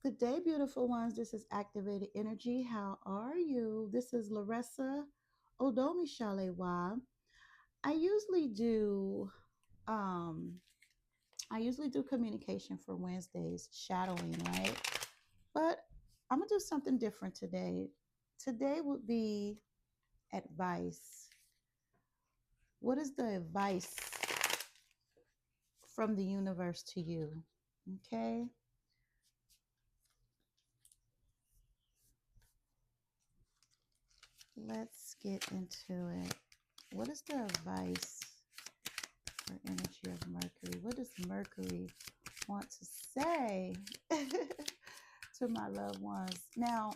Good day, beautiful ones. This is Activated Energy. How are you? This is Larissa Odomi Shalewa. I usually do um I usually do communication for Wednesdays, shadowing, right? But I'm gonna do something different today. Today would be advice. What is the advice from the universe to you? Okay, let's get into it. What is the advice for energy of Mercury? What does Mercury want to say to my loved ones? Now,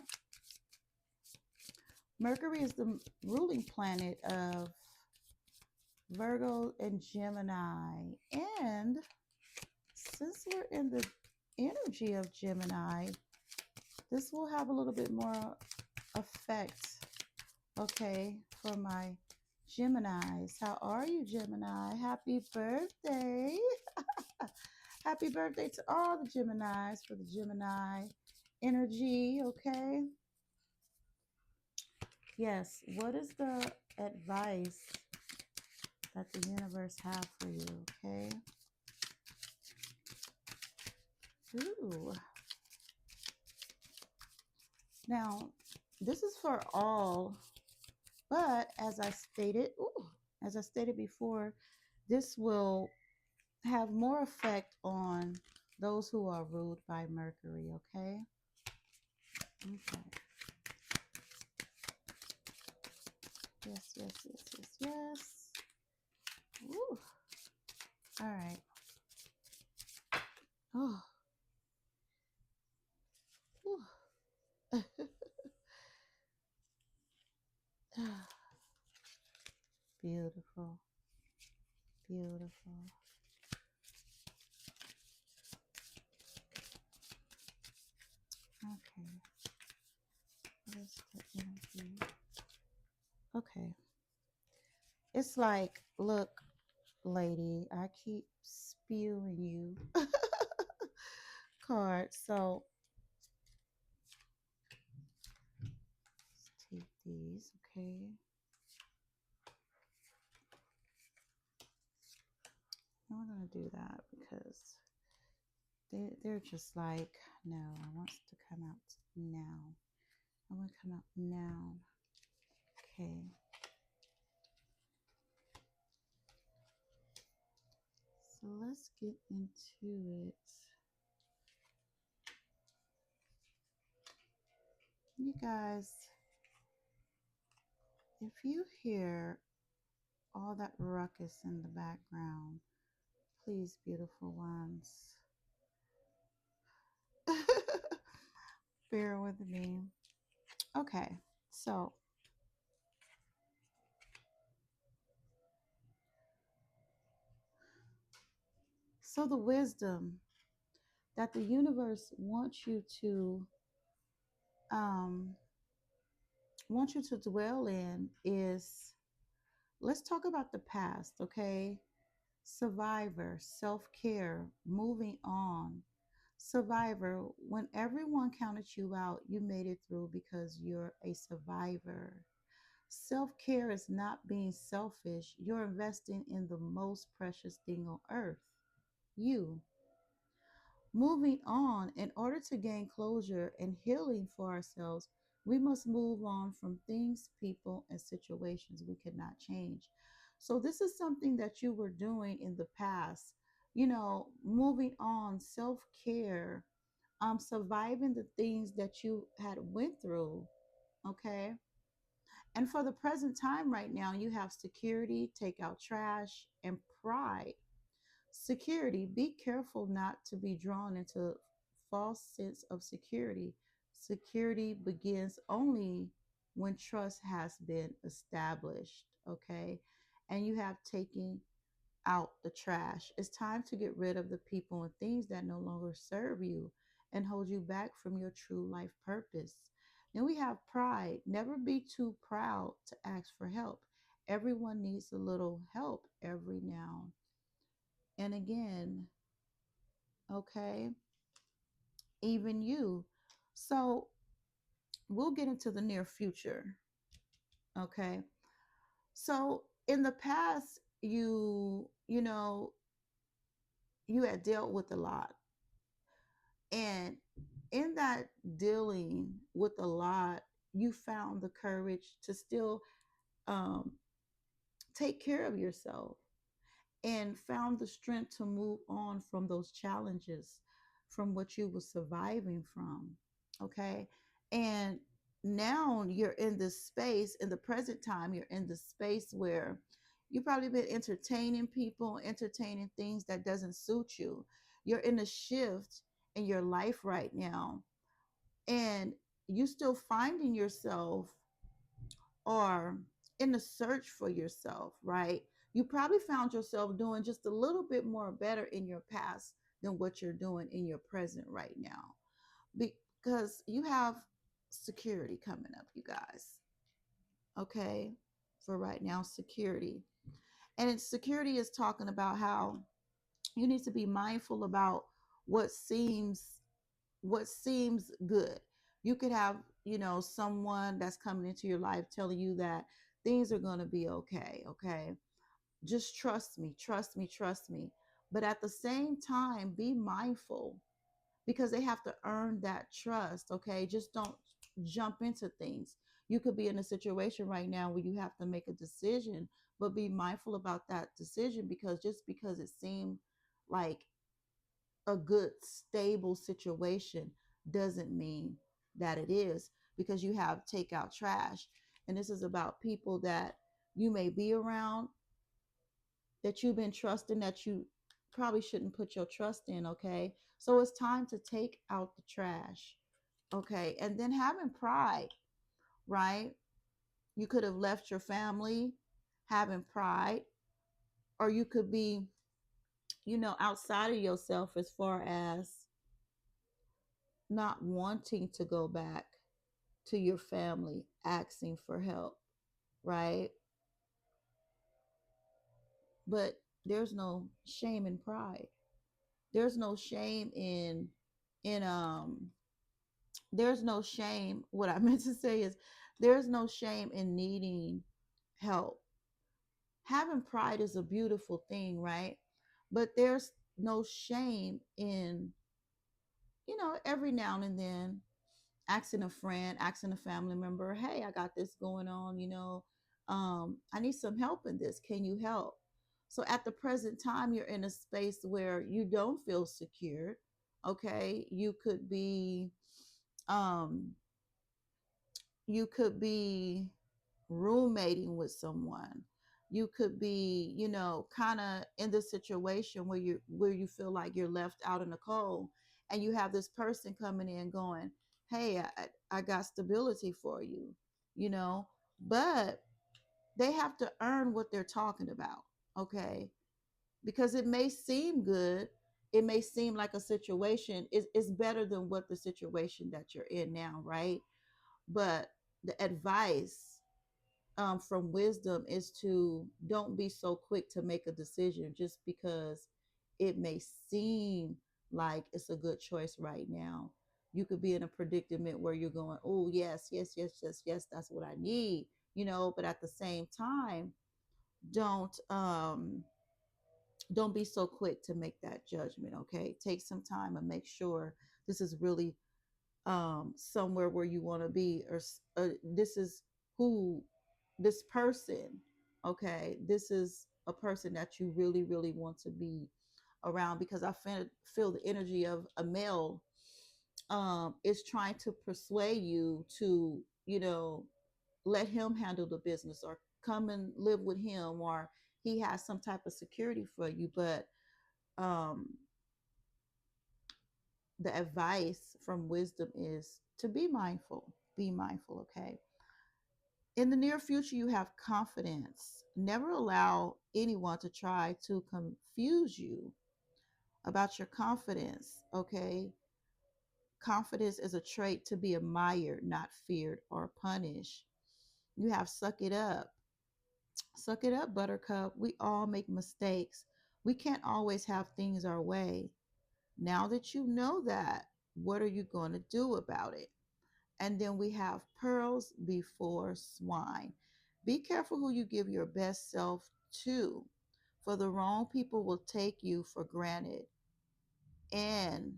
Mercury is the ruling planet of Virgo and Gemini. And since we're in the energy of Gemini, this will have a little bit more effect, okay, for my Geminis. How are you, Gemini? Happy birthday! Happy birthday to all the Geminis for the Gemini energy, okay? Yes, what is the advice that the universe have for you, okay? Ooh. Now, this is for all, but as I stated before, this will have more effect on those who are ruled by Mercury, okay? Okay. Yes, yes, yes, yes, yes. Ooh. All right. Oh. Ooh. Beautiful. Beautiful. Okay. What is the energy? Okay. It's like, look, lady, I keep spewing you cards. So let's take these, okay? And we're gonna do that because they're just like, no, I want to come out now. I want to come out now. Okay. So let's get into it. You guys, if you hear all that ruckus in the background, please, beautiful ones, bear with me. Okay, so the wisdom that the universe um wants you to dwell in is, let's talk about the past, okay? Survivor, self-care, moving on. Survivor, when everyone counted you out, you made it through because you're a survivor. Self care is not being selfish. You're investing in the most precious thing on earth, you. Moving on, in order to gain closure and healing for ourselves, we must move on from things, people, and situations we cannot change. So, this is something that you were doing in the past, moving on, self care, surviving the things that you had went through, okay? And for the present time right now, you have security, take out trash, and pride. Security, be careful not to be drawn into false sense of security. Security begins only when trust has been established, okay? And you have taken out the trash. It's time to get rid of the people and things that no longer serve you and hold you back from your true life purpose. Then we have pride. Never be too proud to ask for help. Everyone needs a little help every now and again, okay? even you. So we'll get into the near future. Okay. So in the past, you had dealt with a lot. And in that dealing with a lot, you found the courage to still um, take care of yourself and found the strength to move on from those challenges, from what you were surviving from. Okay. And now you're in this space, in the present time, you're in the space where you've probably been entertaining people, entertaining things that doesn't suit you. You're in a shift in your life right now, and you still finding yourself or in the search for yourself, right? You probably found yourself doing just a little bit more better in your past than what you're doing in your present right now, because you have security coming up, you guys. Okay. For right now, security. And security is talking about how you need to be mindful about what seems what seems good. You could have, someone that's coming into your life telling you that things are going to be okay, okay? Just trust me, trust me, trust me. But at the same time, be mindful because they have to earn that trust, okay? Just don't jump into things. You could be in a situation right now where you have to make a decision, but be mindful about that decision, because just because it seemed like a good, stable situation doesn't mean that it is, because you have takeout trash. And this is about people that you may be around, that you've been trusting, that you probably shouldn't put your trust in, okay? So it's time to take out the trash, okay? And then having pride, right? You could have left your family having pride, or you could be, outside of yourself as far as not wanting to go back to your family asking for help, right? But there's no shame in pride. There's no shame in there's no shame. What I meant to say is there's no shame in needing help. Having pride is a beautiful thing, right? But there's no shame in, every now and then asking a friend, asking a family member, hey, I got this going on, I need some help in this. Can you help? So at the present time, you're in a space where you don't feel secure. Okay. Um, you could be roommating with someone. You could be, kind of in this situation where you feel like you're left out in the cold, and you have this person coming in going, "Hey, I got stability for you," you know, but they have to earn what they're talking about, okay? Because it may seem good, it may seem like a situation is better than what the situation that you're in now, right? But the advice from wisdom is to don't be so quick to make a decision just because it may seem like it's a good choice right now. You could be in a predicament where you're going, oh, yes, yes, yes, yes, yes, that's what I need, but at the same time, don't um don't be so quick to make that judgment, okay? Take some time and make sure this is really somewhere where you want to be, or this is who this person, okay, this is a person that you really really want to be around, because I feel the energy of a male is trying to persuade you to, let him handle the business, or come and live with him, or he has some type of security for you. But um the advice from wisdom is to be mindful, okay? In the near future, you have confidence. Never allow anyone to try to confuse you about your confidence, okay? Confidence is a trait to be admired, not feared or punished. You have suck it up. Suck it up, buttercup. We all make mistakes. We can't always have things our way. Now that you know that, What are you going to do about it? And then we have pearls before swine. Be careful who you give your best self to, for the wrong people will take you for granted and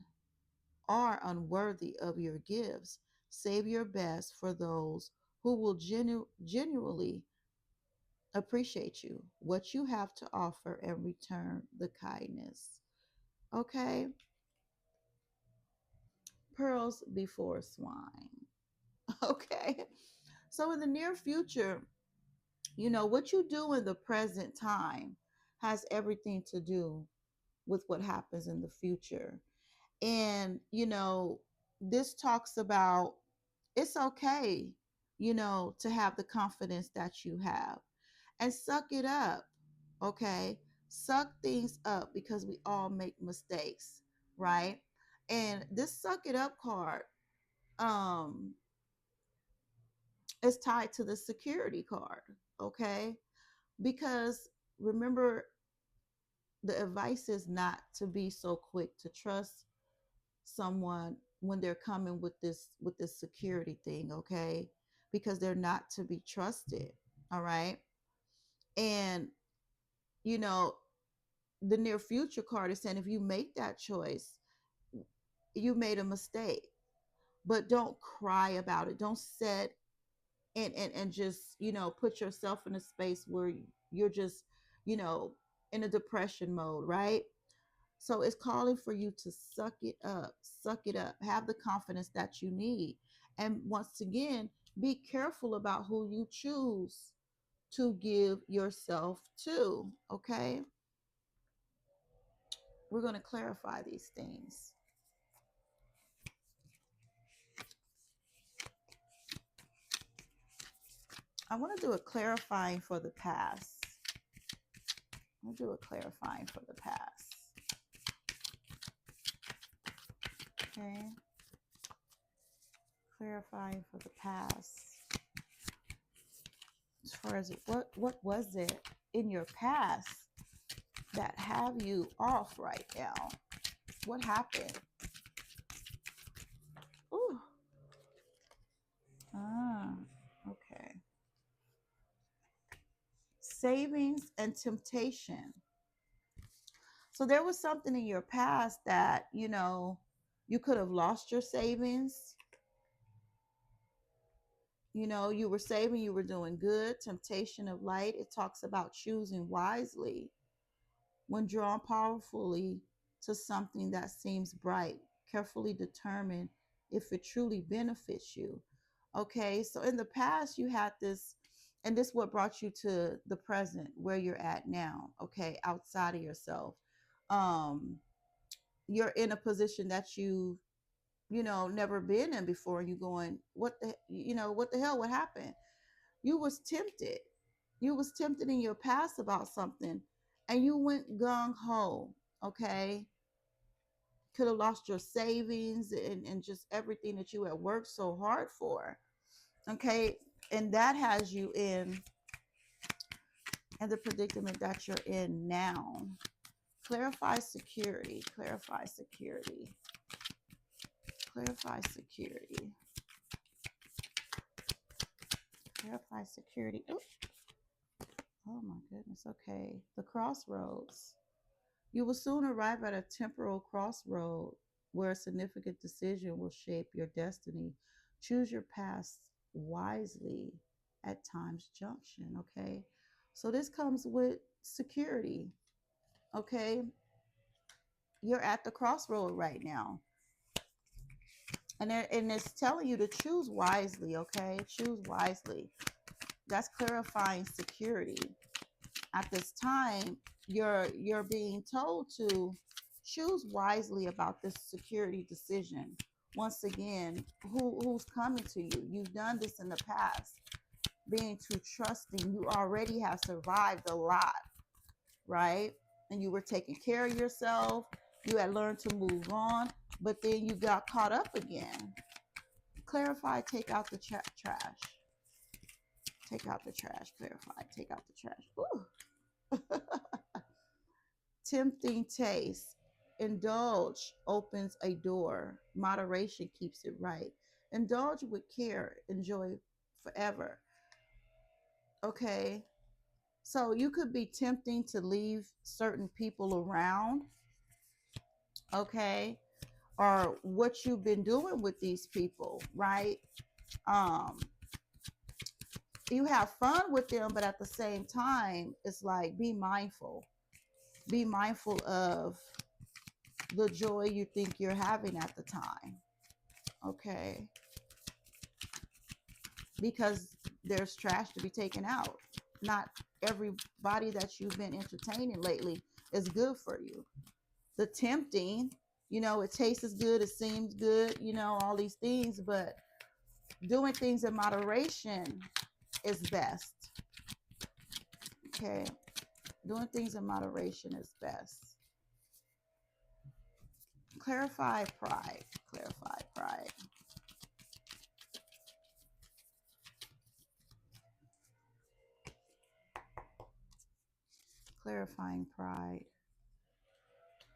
are unworthy of your gifts. Save your best for those who will genuinely appreciate you, what you have to offer, and return the kindness. Okay? Pearls before swine. Okay? So, in the near future, what you do in the present time has everything to do with what happens in the future. And, this talks about it's okay, to have the confidence that you have and suck it up. Okay. Suck things up because we all make mistakes, right? And this suck it up card um is tied to the security card. Okay. Because remember, the advice is not to be so quick to trust someone when they're coming with this security thing, okay? Because they're not to be trusted. All right. And you know the near future card is saying if you make that choice, you made a mistake, but don't cry about it. Don't set and just put yourself in a space where you're just you know in a depression mode, right? So it's calling for you to suck it up, have the confidence that you need. And once again, be careful about who you choose to give yourself to. Okay. We're going to clarify these things. I want to do a clarifying for the past. I'll do a clarifying for the past. Okay. Clarifying for the past. As far as what was it in your past that have you off right now? What happened? Ooh. Ah, okay. Savings and temptation. So there was something in your past that, you could have lost your savings. You were saving, you were doing good. Temptation of light. It talks about choosing wisely when drawn powerfully to something that seems bright. Carefully determine if it truly benefits you. Okay, so in the past, you had this, and this is what brought you to the present where you're at now. Okay, outside of yourself. You're in a position that never been in before. You going, what the hell, what happened? You was tempted. You was tempted in your past about something and you went gung-ho. Okay, could have lost your savings and just everything that you had worked so hard for. Okay, and that has you in the predicament that you're in now. Clarify security. Clarify security. Clarify security. Clarify security. Ooh. Oh my goodness. Okay. The crossroads. You will soon arrive at a temporal crossroad where a significant decision will shape your destiny. Choose your path wisely at time's junction. Okay. So this comes with security. Okay. You're at the crossroad right now. And it's telling you to choose wisely. Okay. Choose wisely. That's clarifying security. At this time, you're being told to choose wisely about this security decision. Once again, who's coming to you? You've done this in the past. Being too trusting, you already have survived a lot, right? And you were taking care of yourself. You had learned to move on, but then you got caught up again. Clarify, take out the trash. Take out the trash. Clarify, take out the trash. Ooh. Tempting taste. Indulge opens a door. Moderation keeps it right. Indulge with care. Enjoy forever. Okay. So you could be tempting to leave certain people around. Okay. Or what you've been doing with these people, right? Um, you have fun with them, but at the same time, it's like be mindful. Be mindful of the joy you think you're having at the time. Okay. Because there's trash to be taken out. Not everybody that you've been entertaining lately is good for you. The tempting, it tastes as good, it seems good, all these things, but doing things in moderation is best. Okay. Doing things in moderation is best. Clarify pride. Clarify pride. Clarifying pride.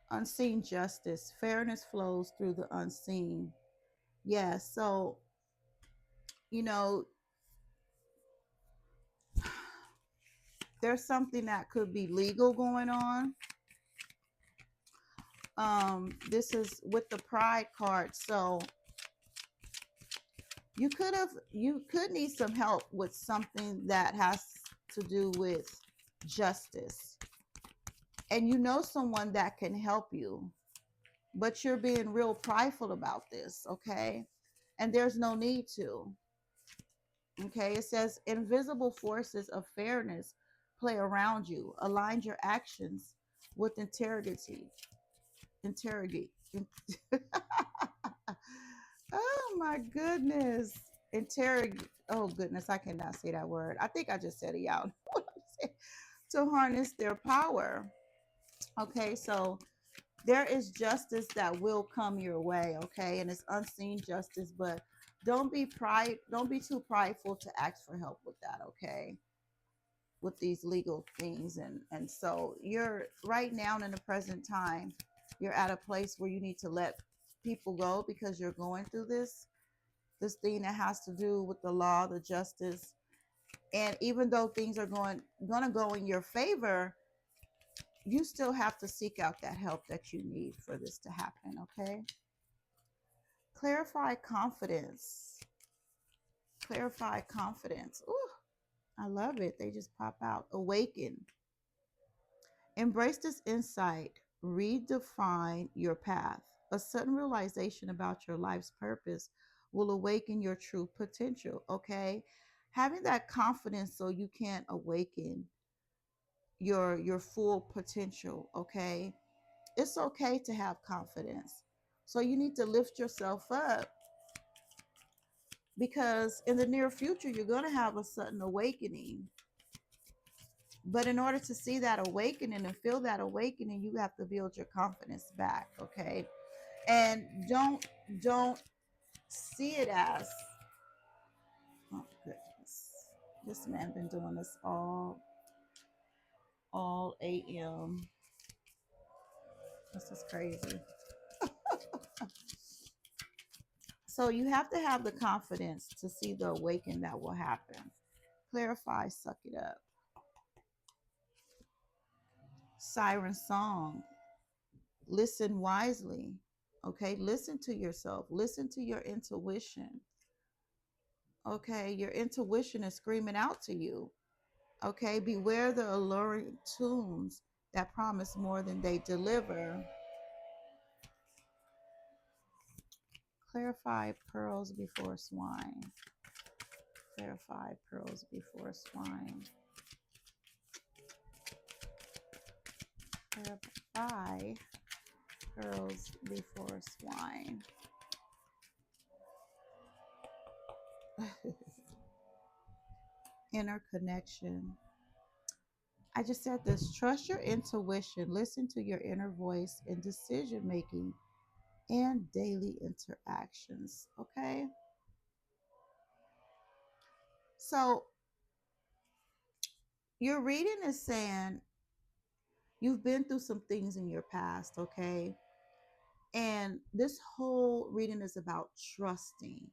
Unseen justice. Fairness flows through the unseen. Yeah, so, you know, there's something that could be legal going on. This is with the pride card. So you could need some help with something that has to do with justice. And you know someone that can help you, but you're being real prideful about this, okay? And there's no need to. Okay, it says invisible forces of fairness play around you. Align your actions with integrity. Interrogate. Oh my goodness. Interrogate. Oh goodness, I cannot say that word. I think I just said it out. To harness their power. Okay, so there is justice that will come your way, okay? And it's unseen justice, but don't be too prideful to ask for help with that, okay? With these legal things. And so you're right now in the present time, you're at a place where you need to let people go because you're going through this thing that has to do with the law, the justice. And even though things are gonna go in your favor, you still have to seek out that help that you need for this to happen, okay? Clarify confidence. Clarify confidence. Ooh, I love it. They just pop out. Awaken. Embrace this insight. Redefine your path. A sudden realization about your life's purpose will awaken your true potential, okay? Having that confidence so you can awaken your full potential, okay? It's okay to have confidence. So you need to lift yourself up because in the near future you're going to have a sudden awakening. But in order to see that awakening and feel that awakening, you have to build your confidence back, okay? And don't see it as, oh goodness, this man been doing this all AM. This is crazy. So you have to have the confidence to see the awakening that will happen. Clarify, suck it up. Siren song. Listen wisely. Okay, listen to yourself. Listen to your intuition. Okay, your intuition is screaming out to you. Okay, beware the alluring tunes that promise more than they deliver. Clarify pearls before swine. Clarify pearls before swine. Clarify pearls before swine. Inner connection. I just said this. Trust your intuition. Listen to your inner voice in decision making and daily interactions. Okay. So your reading is saying you've been through some things in your past. Okay. And this whole reading is about trusting.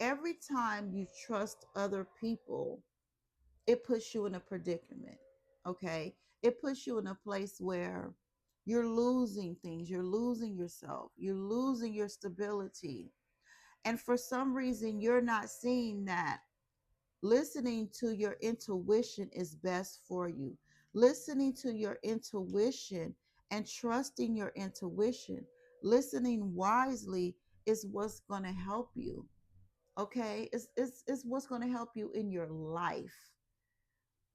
Every time you trust other people, it puts you in a predicament. Okay, it puts you in a place where you're losing things, you're losing yourself, you're losing your stability, and for some reason you're not seeing that listening to your intuition is best for you. Listening to your intuition and trusting your intuition, listening wisely, is what's going to help you. Okay, it's what's going to help you in your life.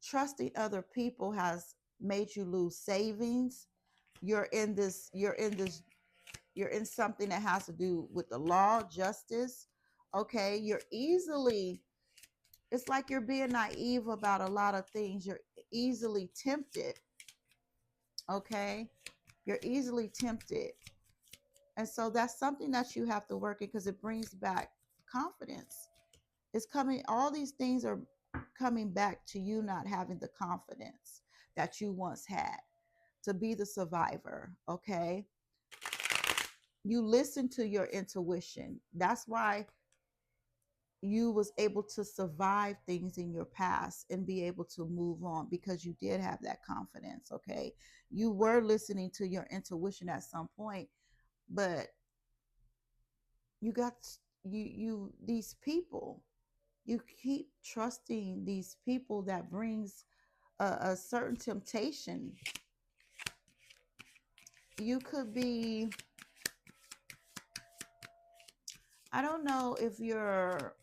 Trusting other people has made you lose savings. You're in something that has to do with the law, justice. Okay, you're easily, it's like you're being naive about a lot of things. You're easily tempted. Okay, you're easily tempted, and so that's something that you have to work in, because it brings back confidence. It's coming, all these things are coming back to you not having the confidence that you once had to be the survivor. Okay, you listen to your intuition. That's why you was able to survive things in your past and be able to move on, because you did have that confidence. Okay, you were listening to your intuition at some point, but you got, you these people, you keep trusting these people that brings a certain temptation. You could be, I don't know if you're,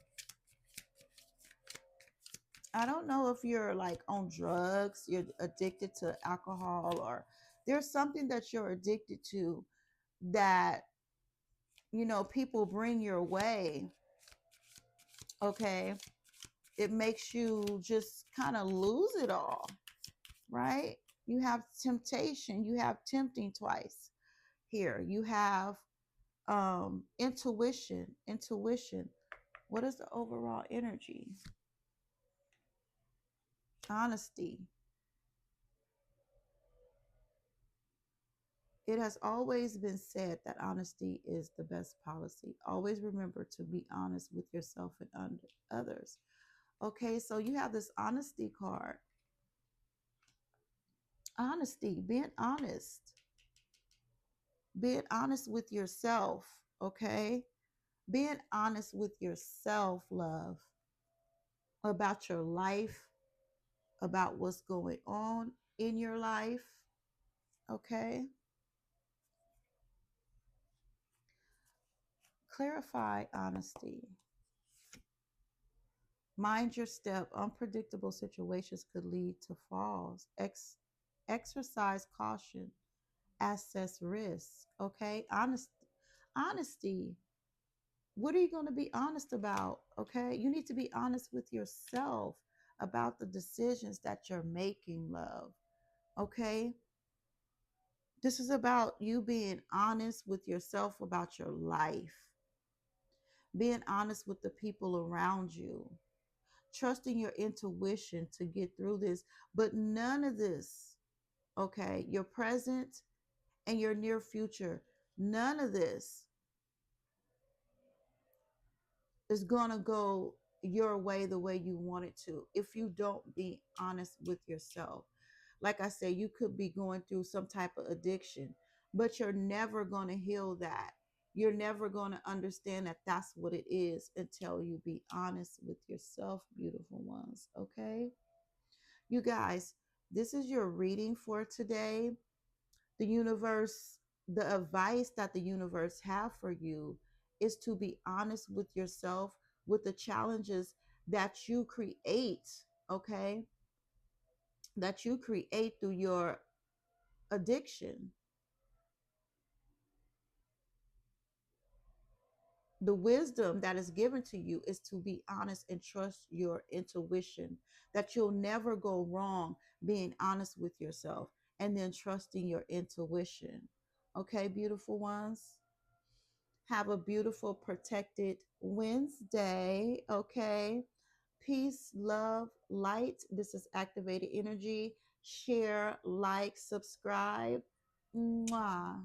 I don't know if you're like on drugs, you're addicted to alcohol, or there's something that you're addicted to that, people bring your way. Okay, it makes you just kind of lose it all, right? You have temptation, you have tempting twice here. You have intuition. What is the overall energy? Honesty. It has always been said that honesty is the best policy. Always remember to be honest with yourself and others. Okay, so you have this honesty card. Honesty, being honest with yourself. Okay, being honest with yourself, love, about your life, about what's going on in your life. Okay, clarify honesty. Mind your step. Unpredictable situations could lead to falls. Exercise caution. Assess risk. Okay. Honesty. What are you going to be honest about? Okay. You need to be honest with yourself about the decisions that you're making, love. Okay. This is about you being honest with yourself about your life, being honest with the people around you, trusting your intuition to get through this. But none of this, okay, your present and your near future, none of this is going to go your way the way you want it to if you don't be honest with yourself. Like I say, you could be going through some type of addiction, but you're never going to heal that. You're never going to understand that that's what it is until you be honest with yourself, beautiful ones. Okay, you guys, this is your reading for today. The universe, the advice that the universe have for you is to be honest with yourself, with the challenges that you create, okay? That you create through your addiction. The wisdom that is given to you is to be honest and trust your intuition, that you'll never go wrong being honest with yourself and then trusting your intuition. Okay, beautiful ones? Have a beautiful, protected Wednesday. Okay. Peace, love, light. This is activated energy. Share, like, subscribe. Mwah.